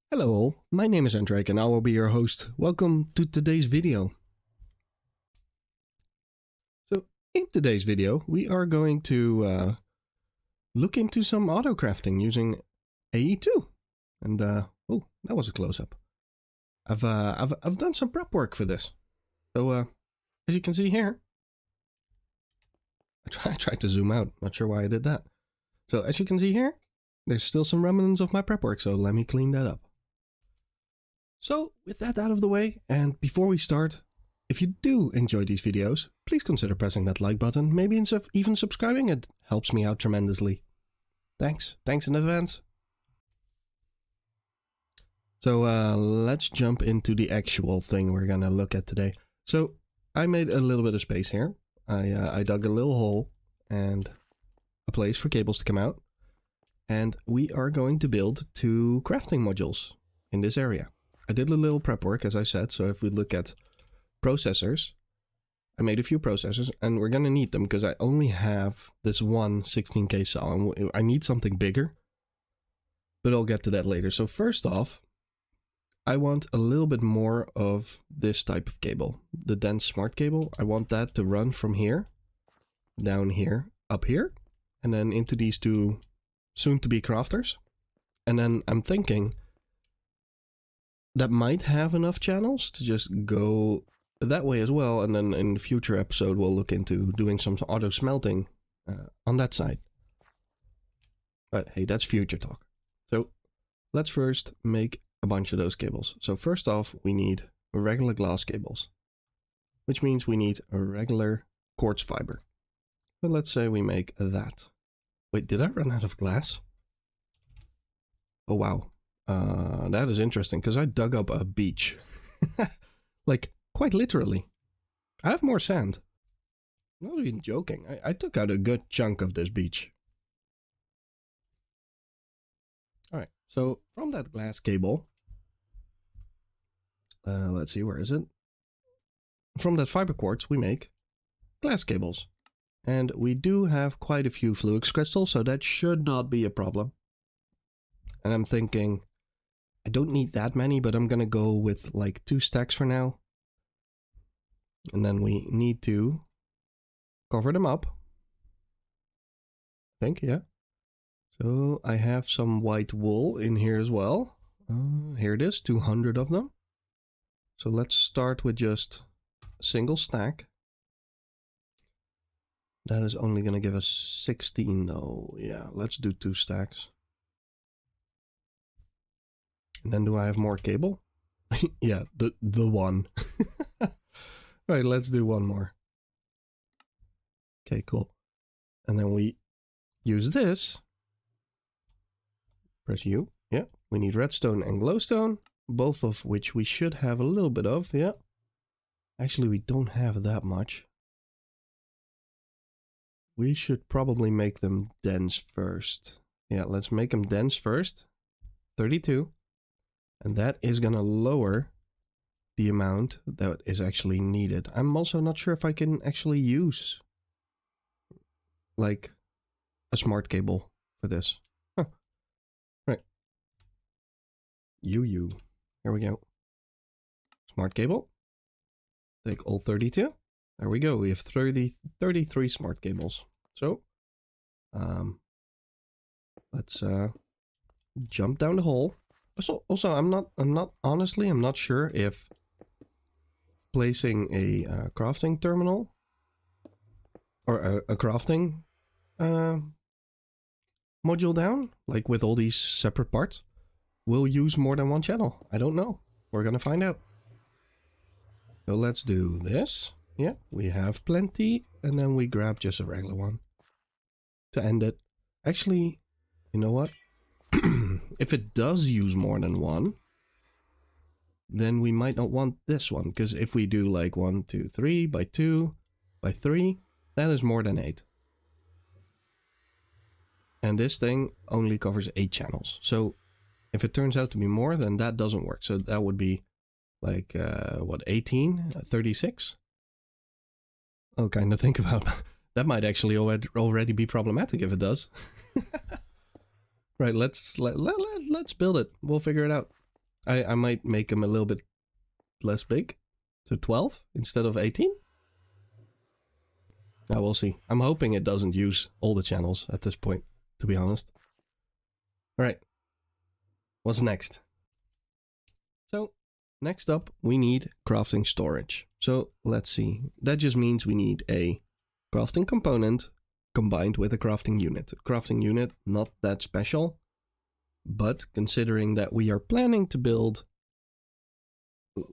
Hello all, my name is Andrek and I will be your host. Welcome to today's video. So in today's video we are going to look into some autocrafting using AE2. And oh, that was a close-up. I've done some prep work for this. So as you can see here, I tried to zoom out, not sure why I did that. So as you can see here, there's still some remnants of my prep work, so let me clean that up. So, with that out of the way, and before we start, if you do enjoy these videos, please consider pressing that like button, maybe even subscribing, it helps me out tremendously. Thanks in advance. So, let's jump into the actual thing we're gonna look at today. So, I made a little bit of space here. I dug a little hole and a place for cables to come out. And we are going to build 2 crafting modules in this area. I did a little prep work, as I said, so if we look at processors, I made a few processors, and we're going to need them because I only have this one 16K cell, and I need something bigger, but I'll get to that later. So first off, I want a little bit more of this type of cable, the dense smart cable. I want that to run from here, down here, up here, and then into these 2 soon-to-be crafters. And then I'm thinking that might have enough channels to just go that way as well. And then in the future episode, we'll look into doing some auto smelting on that side. But hey, that's future talk. So let's first make a bunch of those cables. So first off, we need regular glass cables, which means we need a regular quartz fiber. So let's say we make that. Wait, did I run out of glass? Oh, wow. That is interesting, because I dug up a beach. Like, quite literally. I have more sand. I'm not even joking. I took out a good chunk of this beach. Alright, so from that glass cable, let's see, where is it? From that fiber quartz, we make glass cables. And we do have quite a few fluix crystals, so that should not be a problem. And I'm thinking, I don't need that many, but I'm gonna go with like 2 stacks for now. And then we need to cover them up. I think, yeah. So I have some white wool in here as well. Here it is, 200 of them. So let's start with just a single stack. That is only gonna give us 16 though. Yeah, let's do 2 stacks. And then do I have more cable? Yeah, the one. Right, let's do one more. Okay, cool. And then we use this. Press U. Yeah, we need redstone and glowstone, both of which we should have a little bit of. Yeah. Actually, we don't have that much. We should probably make them dense first. Yeah, let's make them dense first. 32. And that is going to lower the amount that is actually needed. I'm also not sure if I can actually use like a smart cable for this. Huh. Right. Here we go. Smart cable. Take all 32. There we go. We have 33 smart cables. So, let's jump down the hole. Also, I'm not sure if placing a crafting terminal or a crafting module down, like with all these separate parts, will use more than one channel. I don't know. We're gonna find out. So let's do this. Yeah, we have plenty, and then we grab just a regular one to end it. Actually, you know what? If it does use more than one, then we might not want this one, because if we do like 1, 2, 3 by 2 by 3, that is more than 8. And this thing only covers 8 channels. So if it turns out to be more, then that doesn't work. So that would be like, what, 18, 36? I'll kind of think about that. Might actually already be problematic if it does. Right, let's build it. We'll figure it out. I might make them a little bit less big, to 12 instead of 18. Now we'll see. I'm hoping it doesn't use all the channels at this point, to be honest. All right. What's next? So next up, we need crafting storage. So let's see. That just means we need a crafting component combined with a crafting unit. Crafting unit, not that special, but considering that we are planning to build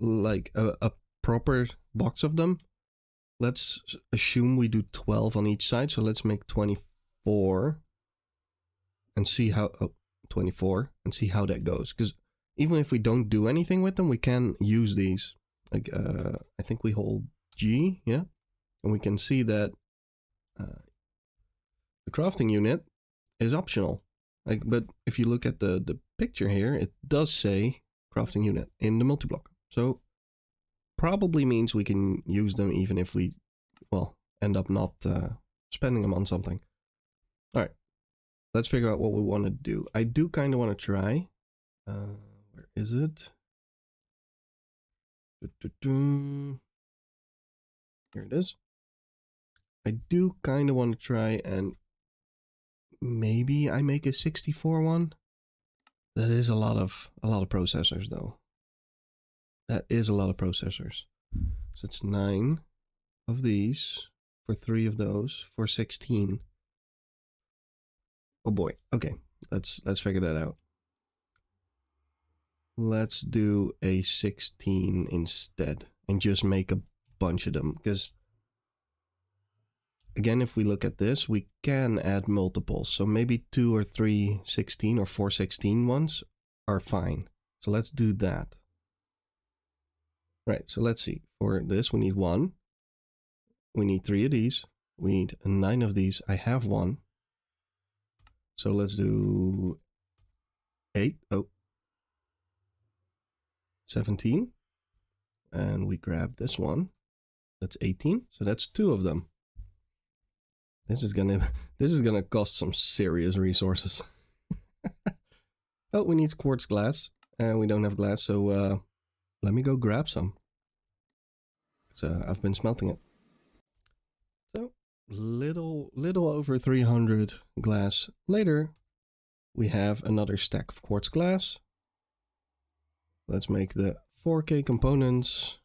like a proper box of them, let's assume we do 12 on each side. So let's make 24 and see how, 24 and see how that goes. Because even if we don't do anything with them, we can use these. Like, I think we hold G, yeah? And we can see that the crafting unit is optional. Like, but if you look at the picture here, it does say crafting unit in the multi-block. So probably means we can use them even if we, well, end up not spending them on something. All right, let's figure out what we want to do. I do kind of want to try. Where is it? Here it is. I do kind of want to try and maybe I make a 64 one. That is a lot of processors though. That is a lot of processors. So it's 9 of these for 3 of those for 16. Oh boy. Okay, let's figure that out. Let's do a 16 instead and just make a bunch of them, because again, if we look at this, we can add multiples. So maybe 2 or 3 16 or 4 16 ones are fine. So let's do that. Right, so let's see. For this, we need 1. We need 3 of these. We need 9 of these. I have 1. So let's do 8. Oh. 17. And we grab this one. That's 18. So that's 2 of them. This is gonna cost some serious resources. Oh, we need quartz glass, and we don't have glass, so let me go grab some. So I've been smelting it. So little over 300 glass later, we have another stack of quartz glass. Let's make the 4K components.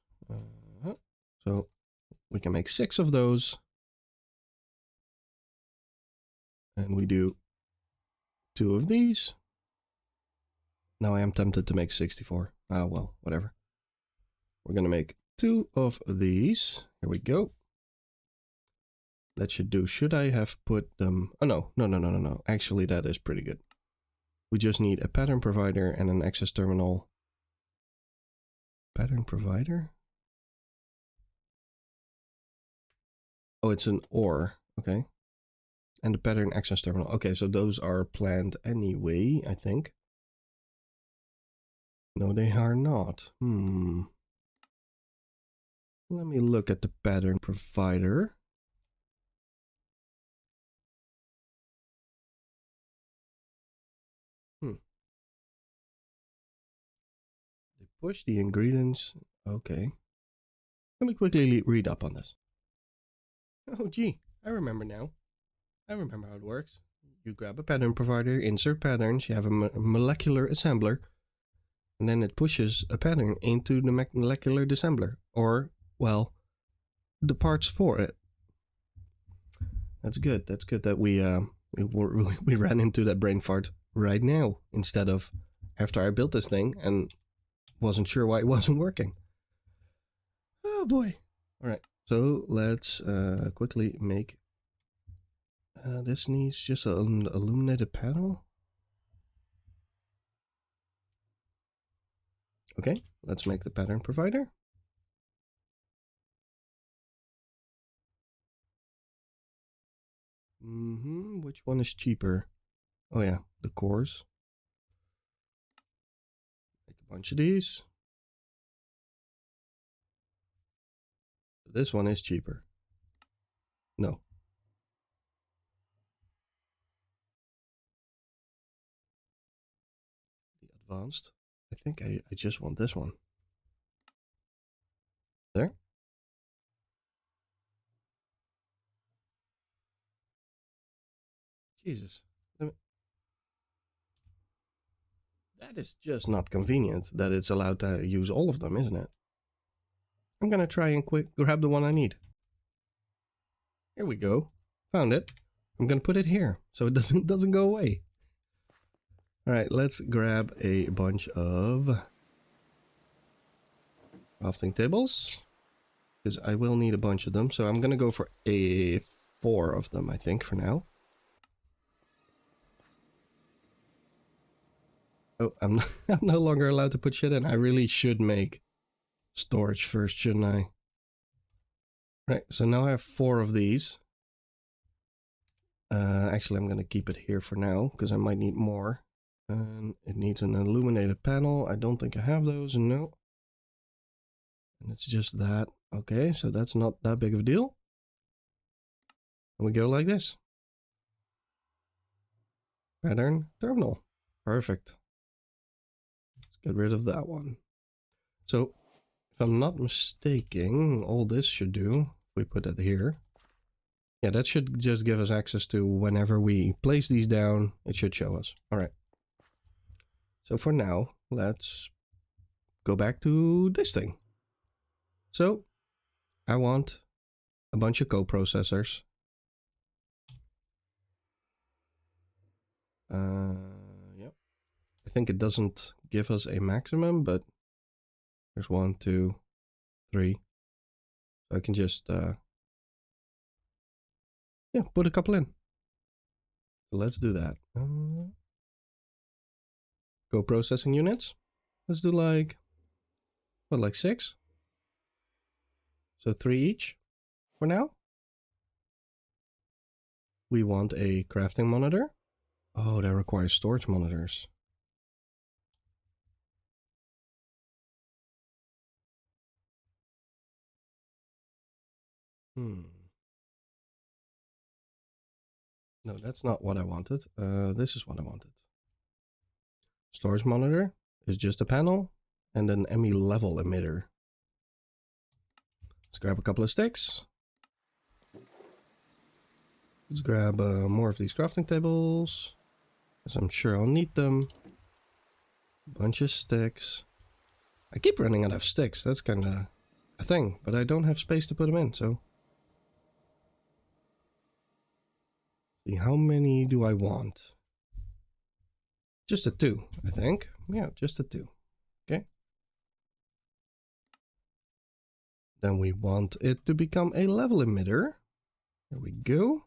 So we can make 6 of those. And we do 2 of these. Now I am tempted to make 64. Ah, well, whatever. We're going to make 2 of these. Here we go. That should do. Should I have put them? Oh, no. Actually, that is pretty good. We just need a pattern provider and an access terminal. Pattern provider? Oh, it's an OR. Okay. And the pattern access terminal. Okay, so those are planned anyway, I think. No, they are not. Let me look at the pattern provider. They push the ingredients. Okay. Let me quickly read up on this. Oh, gee, I remember now. I remember how it works. You grab a pattern provider, insert patterns, you have a molecular assembler, and then it pushes a pattern into the molecular assembler, or, well, the parts for it. That's good. That's good that we ran into that brain fart right now instead of after I built this thing and wasn't sure why it wasn't working. Oh boy. All right. So let's quickly make. This needs just an illuminated panel. Okay, let's make the pattern provider. Which one is cheaper? Oh yeah, the cores. Make a bunch of these. This one is cheaper. No. The advanced. I think I just want this one. There. Jesus. That is just not convenient that it's allowed to use all of them, isn't it? I'm gonna try and grab the one I need. Here we go. Found it. I'm gonna put it here so it doesn't go away. All right, let's grab a bunch of crafting tables because I will need a bunch of them. So I'm gonna go for 4 of them, I think, for now. Oh, I'm no longer allowed to put shit in. I really should make storage first, shouldn't I? Right, so now I have 4 of these. Actually, I'm gonna keep it here for now because I might need more. And it needs an illuminated panel. I don't think I have those, no. And it's just that. Okay, so that's not that big of a deal. And we go like this. Pattern terminal. Perfect. Let's get rid of that one. So, if I'm not mistaken, all this should do, if we put it here. Yeah, that should just give us access to whenever we place these down, it should show us. All right. So for now, let's go back to this thing. So I want a bunch of co-processors. Yep. I think it doesn't give us a maximum, but there's 1, 2, 3. So I can just, yeah, put a couple in. So let's do that. Co-processing units. Let's do like, what, like 6? So 3 each for now. We want a crafting monitor. Oh, that requires storage monitors. No, that's not what I wanted. This is what I wanted. Storage monitor is just a panel and an ME level emitter. Let's grab a couple of sticks. Let's grab more of these crafting tables, because I'm sure I'll need them. A bunch of sticks. I keep running out of sticks. That's kind of a thing, but I don't have space to put them in, so. See, how many do I want? Just a 2, I think. Yeah, just a 2. Okay. Then we want it to become a level emitter. There we go.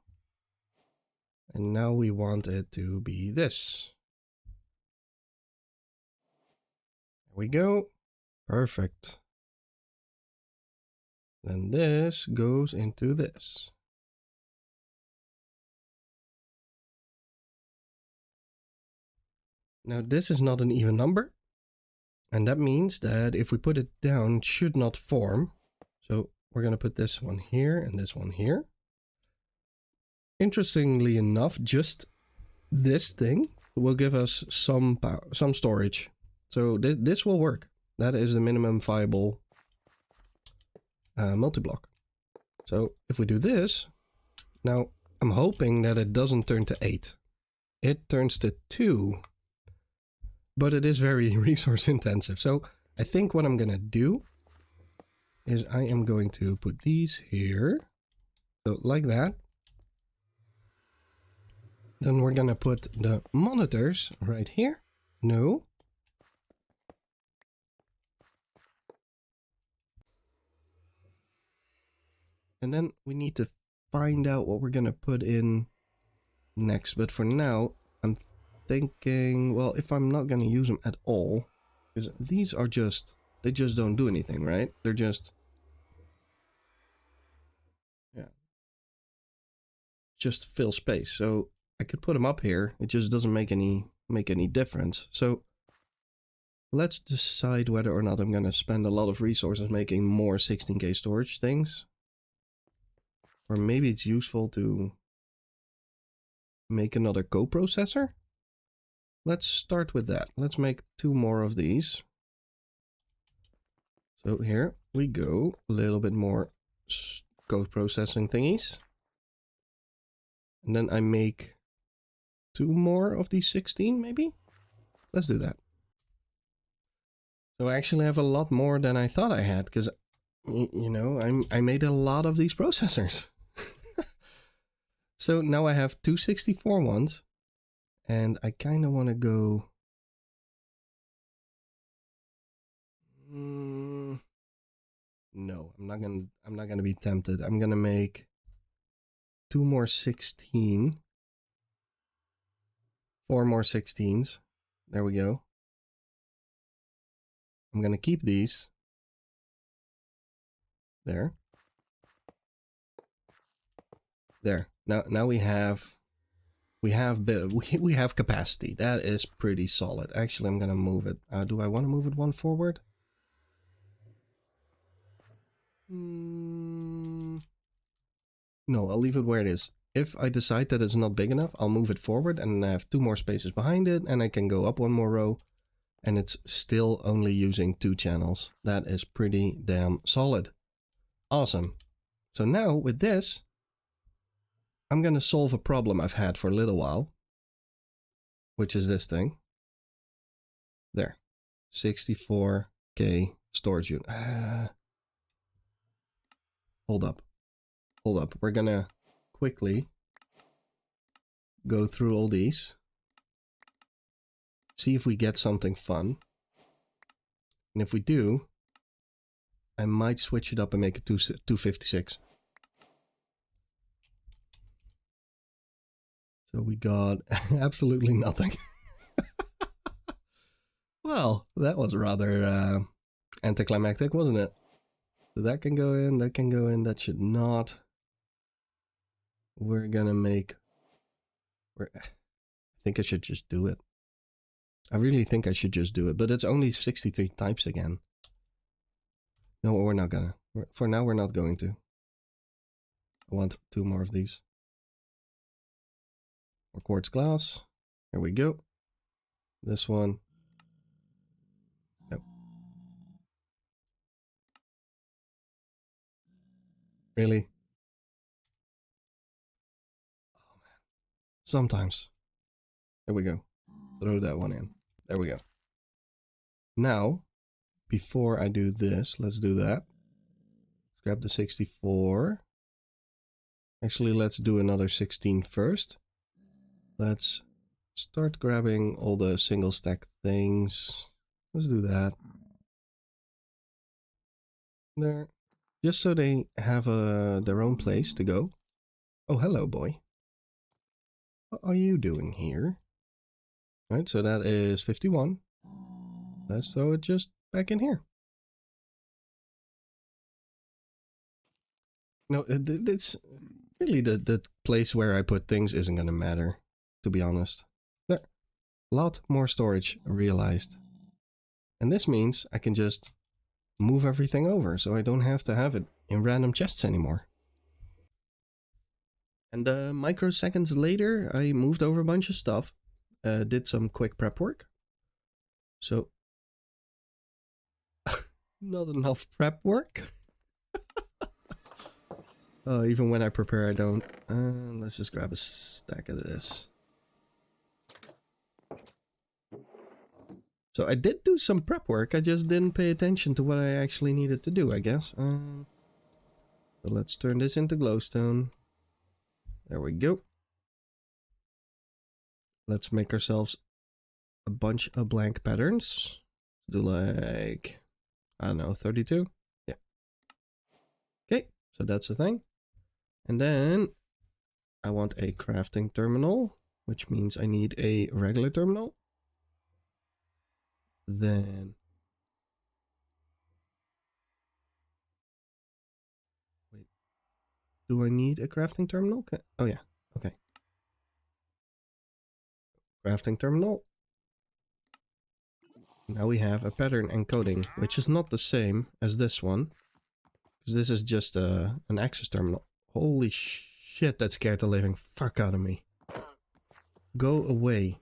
And now we want it to be this. There we go. Perfect. Then this goes into this. Now this is not an even number. And that means that if we put it down, it should not form. So we're going to put this one here and this one here. Interestingly enough, just this thing will give us some power, some storage. So this will work. That is the minimum viable multi-block. So if we do this, now I'm hoping that it doesn't turn to 8. It turns to 2. But it is very resource intensive. So I think what I'm going to do is I am going to put these here. So like that. Then we're going to put the monitors right here. No. And then we need to find out what we're going to put in next. But for now, I'm thinking, well, if I'm not going to use them at all, because these are just, they just don't do anything, right? They're just, yeah, just fill space. So I could put them up here. It just doesn't make any difference. So let's decide whether or not I'm going to spend a lot of resources making more 16K storage things. Or maybe it's useful to make another coprocessor. let's start with that. Let's make 2 more of these. So here we go. A little bit more code processing thingies. And then I make 2 more of these 16 maybe? Let's do that. So I actually have a lot more than I thought I had, because, you know, I made a lot of these processors. So now I have 2 64 ones, and I kind of want to go... No, I'm not gonna be tempted. I'm gonna make 2 more 16. 4 more 16s. There we go. I'm gonna keep these. There. There. Now we have capacity. That is pretty solid. Actually, I'm gonna move it. Do I want to move it 1 forward? No, I'll leave it where it is. If I decide that it's not big enough, I'll move it forward and I have 2 more spaces behind it, and I can go up 1 more row, and it's still only using 2 channels. That is pretty damn solid. Awesome. So now with this, I'm going to solve a problem I've had for a little while, which is this thing. There. 64K storage unit. Hold up. We're going to quickly go through all these. See if we get something fun. And if we do, I might switch it up and make it 256. So we got absolutely nothing. Well, that was rather anticlimactic, wasn't it? So that can go in, that can go in, that should not. We're gonna make... I think I should just do it. I really think I should just do it, but it's only 63 types again. No, we're not gonna. For now, we're not going to. I want 2 more of these. More quartz glass. Here we go. This one. Nope. Really? Oh man. Sometimes. Here we go. Throw that one in. There we go. Now, before I do this, let's do that. Let's grab the 64. Actually, let's do another 16 first. Let's start grabbing all the single stack things. Let's do that. There. Just so they have their own place to go. Oh, hello, boy. What are you doing here? Alright, so that is 51. Let's throw it just back in here. No, it's really the place where I put things isn't going to matter, to be honest. There. A lot more storage realized. And this means I can just move everything over, so I don't have to have it in random chests anymore. And microseconds later, I moved over a bunch of stuff. Did some quick prep work. So, not enough prep work. Even when I prepare, I don't. Let's just grab a stack of this. So I did do some prep work, I just didn't pay attention to what I actually needed to do, I guess. So let's turn this into glowstone. There we go. Let's make ourselves a bunch of blank patterns. Do like, I don't know, 32? Yeah. Okay, so that's the thing. And then I want a crafting terminal, which means I need a regular terminal. Then wait, do I need a crafting terminal? Okay. Oh yeah, okay. Crafting terminal. Now we have a pattern encoding, which is not the same as this one, because this is just an access terminal. Holy shit, that scared the living fuck out of me. Go away.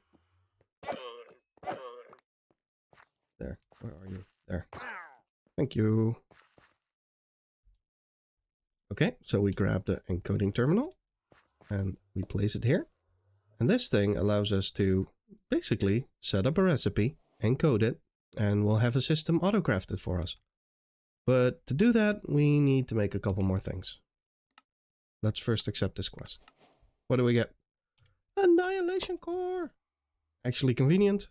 There. Where are you? There. Thank you. Okay, so we grab the encoding terminal and we place it here. And this thing allows us to basically set up a recipe, encode it, and we'll have a system auto-crafted for us. But to do that, we need to make a couple more things. Let's first accept this quest. What do we get? Annihilation core! Actually convenient,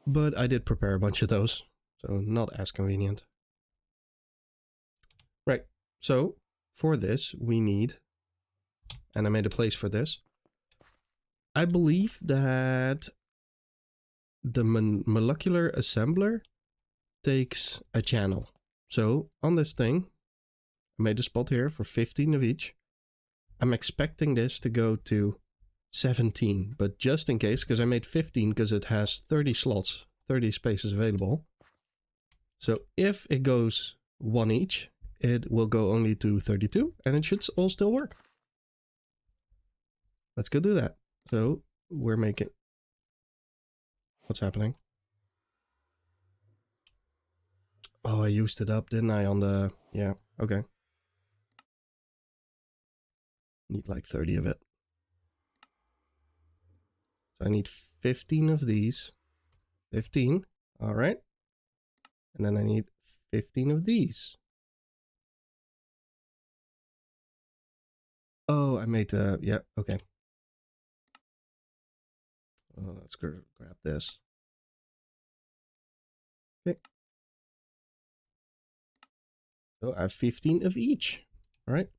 but I did prepare a bunch of those, so not as convenient. Right, so for this we need, and I made a place for this. I believe that the molecular assembler takes a channel. So on this thing, I made a spot here for 15 of each. I'm expecting this to go to 17, but just in case, because I made 15 because it has 30 slots, 30 spaces available. So if it goes one each, it will go only to 32 and it should all still work. Let's go do that. So we're making... What's happening? Oh, I used it up, didn't I, on the... Yeah, okay. Need like 30 of it. So I need 15 of these. 15, all right. And then I need 15 of these. Oh, I made the... Yeah, okay. Oh, let's grab this. Okay. So I have 15 of each. All right.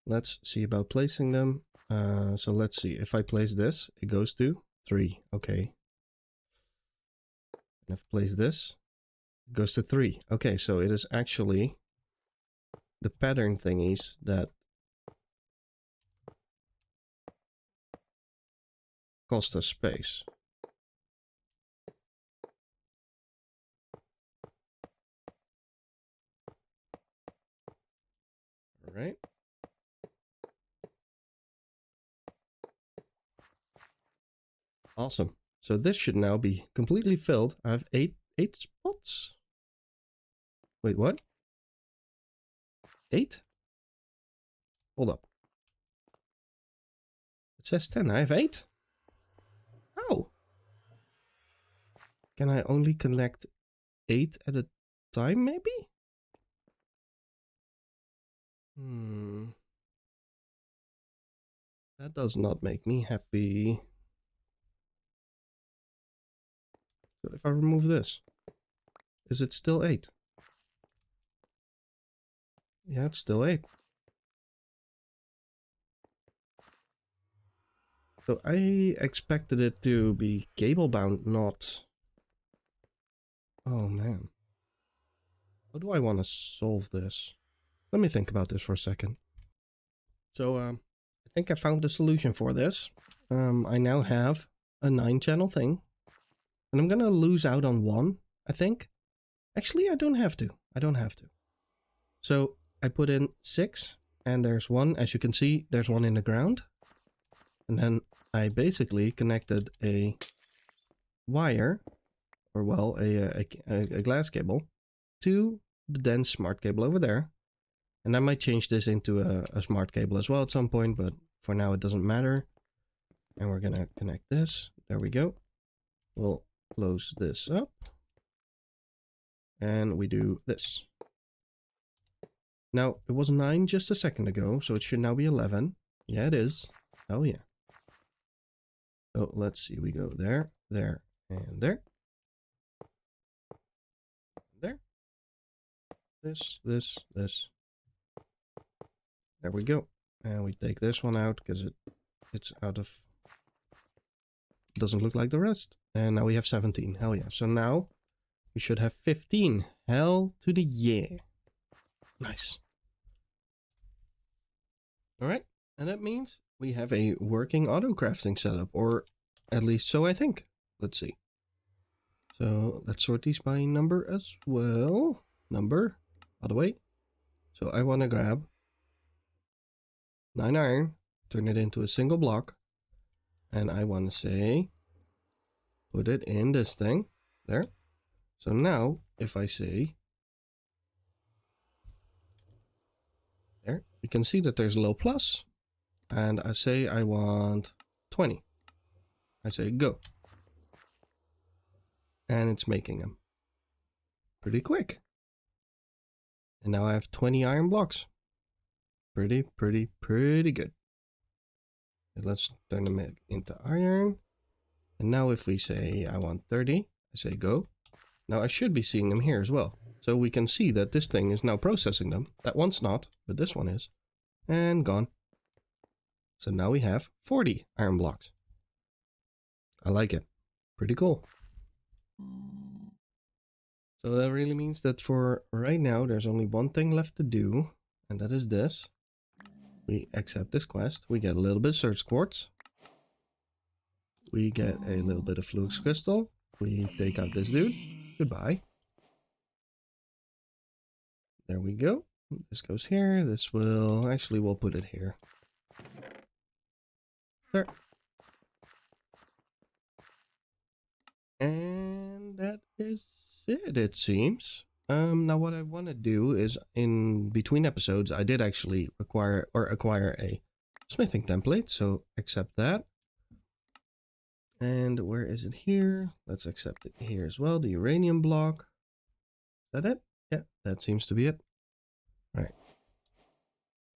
Let's see about placing them. So let's see. If I place this, it goes to 3. Okay. And if I place this, it goes to 3. Okay, so it is actually the pattern thingies that cost us space. All right. Awesome. So this should now be completely filled. I have 8 spots. Wait, what? 8? Hold up. It says 10. I have 8? How? Can I only connect 8 at a time, maybe? That does not make me happy. So if I remove this, is it still 8? Yeah, it's still 8. So I expected it to be cable bound, not... Oh man. How do I want to solve this? Let me think about this for a second. So I think I found the solution for this. I now have a 9-channel thing. And I'm gonna lose out on 1, I think. Actually, I don't have to. I don't have to. So I put in 6, and there's 1. As you can see, there's 1 in the ground. And then I basically connected a wire, or well, a glass cable, to the dense smart cable over there. And I might change this into a smart cable as well at some point, but for now it doesn't matter. And we're gonna connect this. There we go. We'll close this up. And we do this. Now, it was 9 just a second ago, so it should now be 11. Yeah, it is. Oh, yeah. So, let's see. We go there, there, and there. There. This. There we go. And we take this one out, because it's out of... Doesn't look like the rest. And now we have 17. Hell yeah. So now, we should have 15. Hell to the yeah. Nice. Alright, and that means we have a working auto-crafting setup, or at least so I think. Let's see. So let's sort these by number as well. Number, by the way. So I want to grab 9 iron, turn it into a single block, and I want to say, put it in this thing. There. So now, if I say, there, you can see that there's a little plus, and I say I want 20. I say go. And it's making them. Pretty quick. And now I have 20 iron blocks. Pretty good. And let's turn them into iron. And now if we say I want 30, I say go. Now I should be seeing them here as well. So we can see that this thing is now processing them. That one's not, but this one is. And gone. So now we have 40 iron blocks. I like it. Pretty cool. So that really means that for right now, there's only one thing left to do. And that is this. We accept this quest. We get a little bit of search quartz. We get a little bit of flux crystal. We take out this dude. Goodbye. There we go. This goes here. This will... Actually, we'll put it here. There. And that is it, it seems. Now what I want to do is, in between episodes, I did actually acquire a smithing template, so accept that. And where is it here? Let's accept it here as well, the uranium block. Is that it? Yeah, that seems to be it. Alright.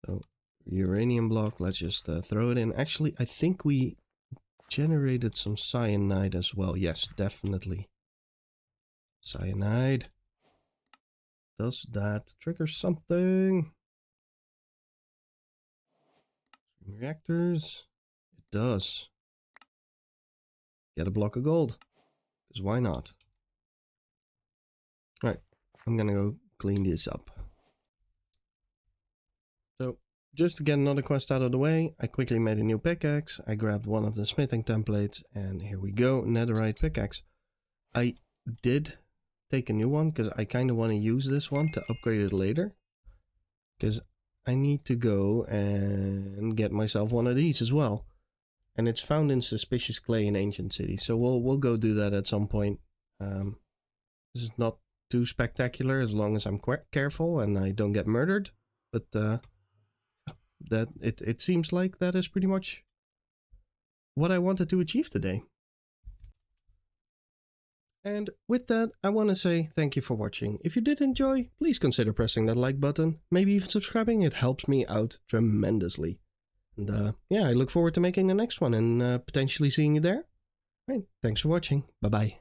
So, uranium block, let's just throw it in. Actually, I think we generated some cyanide as well. Yes, definitely. Cyanide. Does that trigger something? Reactors. It does. Get a block of gold. Because why not? Alright, I'm gonna go clean this up. So, just to get another quest out of the way, I quickly made a new pickaxe. I grabbed one of the smithing templates, and here we go, netherite pickaxe. I did take a new one because I kind of want to use this one to upgrade it later. Because I need to go and get myself one of these as well. And it's found in suspicious clay in ancient cities. So we'll go do that at some point. This is not too spectacular as long as I'm careful and I don't get murdered. But that it seems like that is pretty much what I wanted to achieve today. And with that, I want to say thank you for watching. If you did enjoy, please consider pressing that like button. Maybe even subscribing, it helps me out tremendously. And yeah, I look forward to making the next one and potentially seeing you there. Right, thanks for watching. Bye-bye.